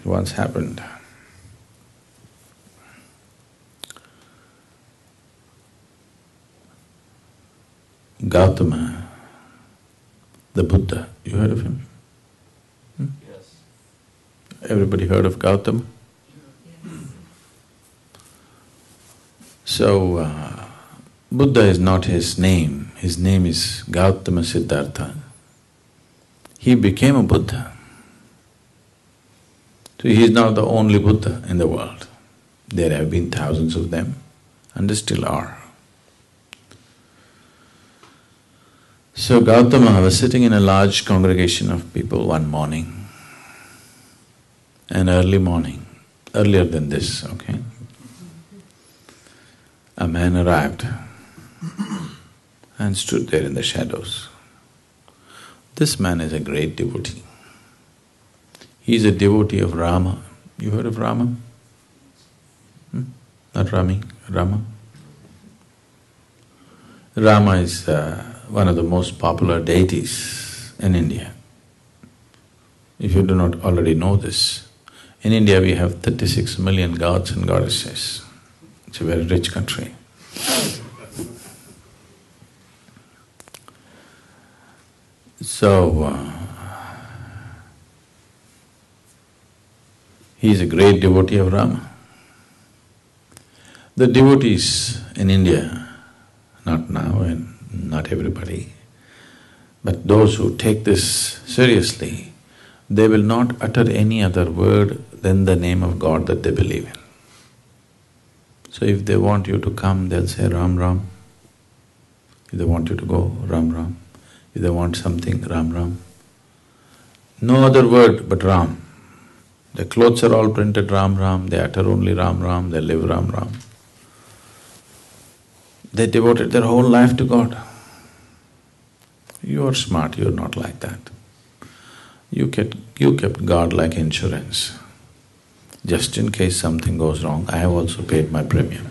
once happened. Gautama, the Buddha, you heard of him? Yes. Everybody heard of Gautama? So, Buddha is not his name is Gautama Siddhartha. He became a Buddha. So he is not the only Buddha in the world. There have been thousands of them and there still are. So Gautama was sitting in a large congregation of people one morning, an early morning, earlier than this, okay? A man arrived and stood there in the shadows. This man is a great devotee. He is a devotee of Rama. You heard of Rama? Not Rami, Rama. Rama is one of the most popular deities in India. If you do not already know this, in India we have 36 million gods and goddesses. It's a very rich country. So, he is a great devotee of Rama. The devotees in India, not now and not everybody, but those who take this seriously, they will not utter any other word than the name of God that they believe in. So if they want you to come, they'll say Ram Ram. If they want you to go, Ram Ram. If they want something, Ram Ram. No other word but Ram. Their clothes are all printed Ram Ram, they utter only Ram Ram, they live Ram Ram. They devoted their whole life to God. You are smart, you are not like that. You kept God like insurance. Just in case something goes wrong, I have also paid my premium.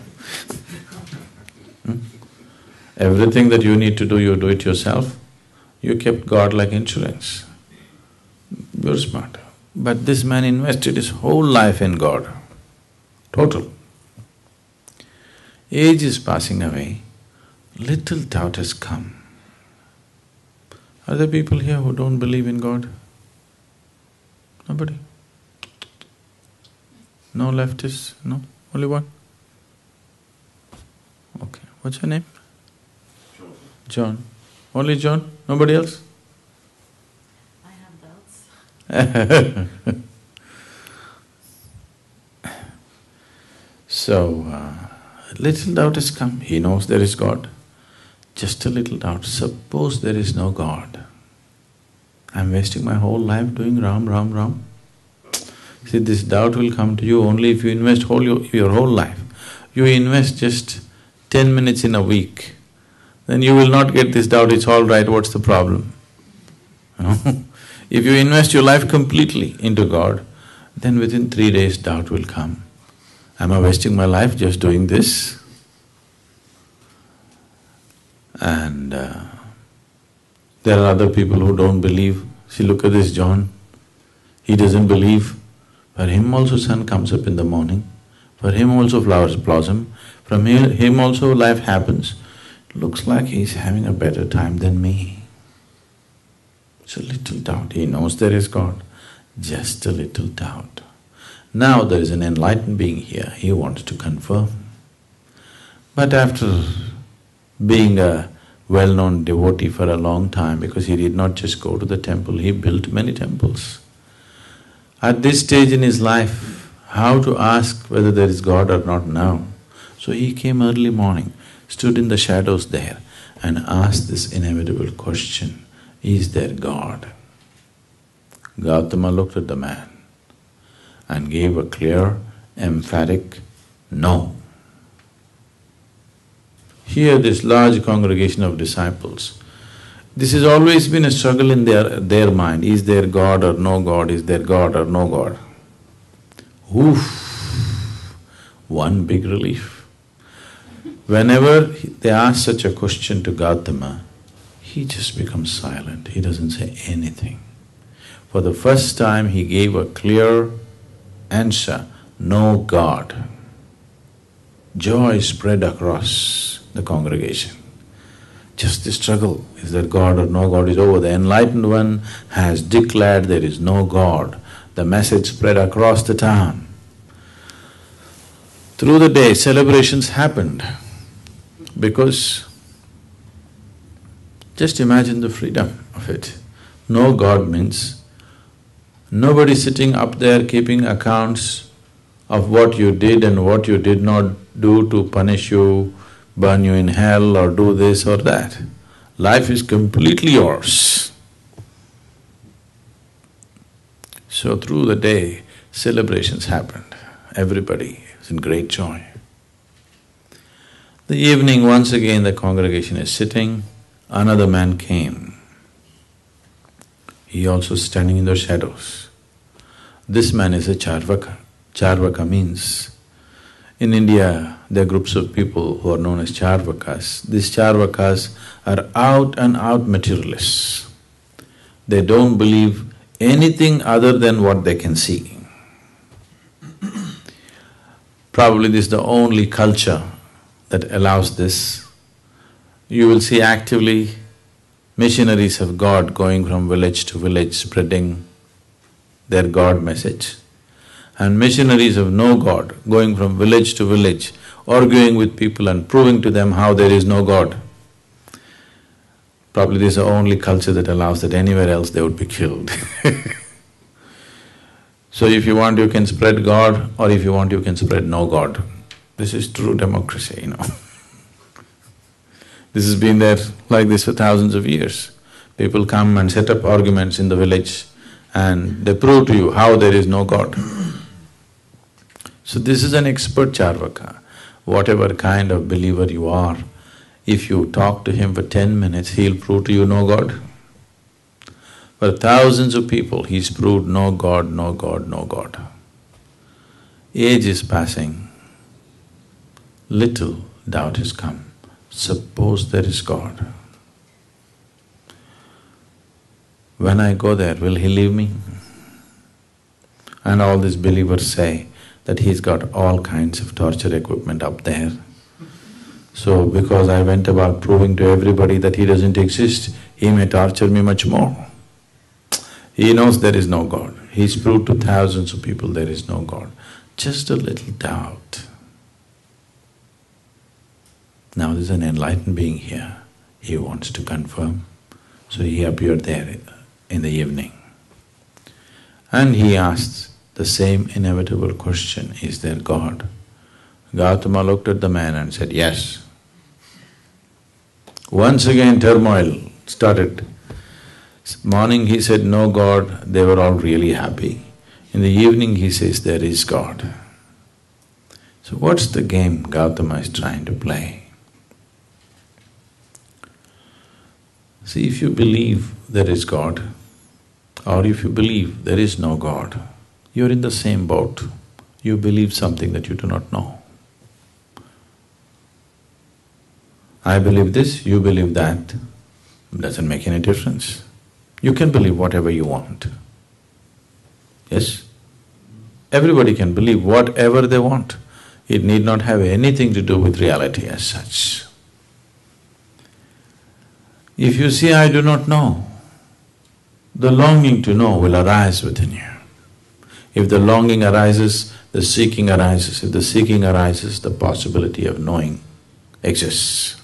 Everything that you need to do, you do it yourself. You kept God like insurance. You're smart. But this man invested his whole life in God, total. Age is passing away, little doubt has come. Are there people here who don't believe in God? Nobody? No leftists? No? Only one? Okay. What's your name? John. Only John? Nobody else? I have doubts. So, little doubt has come. He knows there is God. Just a little doubt. Suppose there is no God. I'm wasting my whole life doing Ram, Ram, Ram. See, this doubt will come to you only if you invest your whole life. You invest just 10 minutes in a week, then you will not get this doubt, it's all right, what's the problem? If you invest your life completely into God, then within 3 days doubt will come. Am I wasting my life just doing this? And there are other people who don't believe. See, look at this John, he doesn't believe. For him also sun comes up in the morning, for him also flowers blossom, from him also life happens. Looks like he's having a better time than me. It's a little doubt, he knows there is God, just a little doubt. Now there is an enlightened being here, he wants to confirm. But after being a well-known devotee for a long time, because he did not just go to the temple, he built many temples. At this stage in his life, how to ask whether there is God or not now? So he came early morning, stood in the shadows there and asked this inevitable question, is there God? Gautama looked at the man and gave a clear, emphatic no. Here this large congregation of disciples, this has always been a struggle in their mind, is there God or no God, is there God or no God? Oof! One big relief. Whenever they ask such a question to Gautama, he just becomes silent, he doesn't say anything. For the first time he gave a clear answer, no God. Joy spread across the congregation. Just the struggle, is there God or no God, is over. The enlightened one has declared there is no God. The message spread across the town. Through the day, celebrations happened because just imagine the freedom of it. No God means nobody sitting up there keeping accounts of what you did and what you did not do to punish you, burn you in hell or do this or that. Life is completely yours. So through the day, celebrations happened. Everybody is in great joy. The evening, once again the congregation is sitting, another man came. He also standing in the shadows. This man is a Charvaka. Charvaka means, in India, there are groups of people who are known as Charvakas. These Charvakas are out and out materialists. They don't believe anything other than what they can see. Probably this is the only culture that allows this. You will see actively missionaries of God going from village to village spreading their God message, and missionaries of no God going from village to village, arguing with people and proving to them how there is no God. Probably this is the only culture that allows that. Anywhere else they would be killed. So if you want, you can spread God, or if you want, you can spread no God. This is true democracy, you know. This has been there like this for thousands of years. People come and set up arguments in the village and they prove to you how there is no God. So this is an expert Charvaka. Whatever kind of believer you are, if you talk to him for 10 minutes, he'll prove to you no God. For thousands of people, he's proved no God, no God, no God. Age is passing, little doubt has come. Suppose there is God. When I go there, will he leave me? And all these believers say that he's got all kinds of torture equipment up there. So because I went about proving to everybody that he doesn't exist, he may torture me much more. He knows there is no God. He's proved to thousands of people there is no God. Just a little doubt. Now there's an enlightened being here, he wants to confirm. So he appeared there in the evening. And he asked the same inevitable question, is there God? Gautama looked at the man and said, yes. Once again turmoil started. Morning he said, no God, they were all really happy. In the evening he says, there is God. So what's the game Gautama is trying to play? See, if you believe there is God, or if you believe there is no God, you're in the same boat. You believe something that you do not know. I believe this, you believe that, doesn't make any difference. You can believe whatever you want. Yes? Everybody can believe whatever they want. It need not have anything to do with reality as such. If you say, I do not know, the longing to know will arise within you. If the longing arises, the seeking arises. If the seeking arises, the possibility of knowing exists.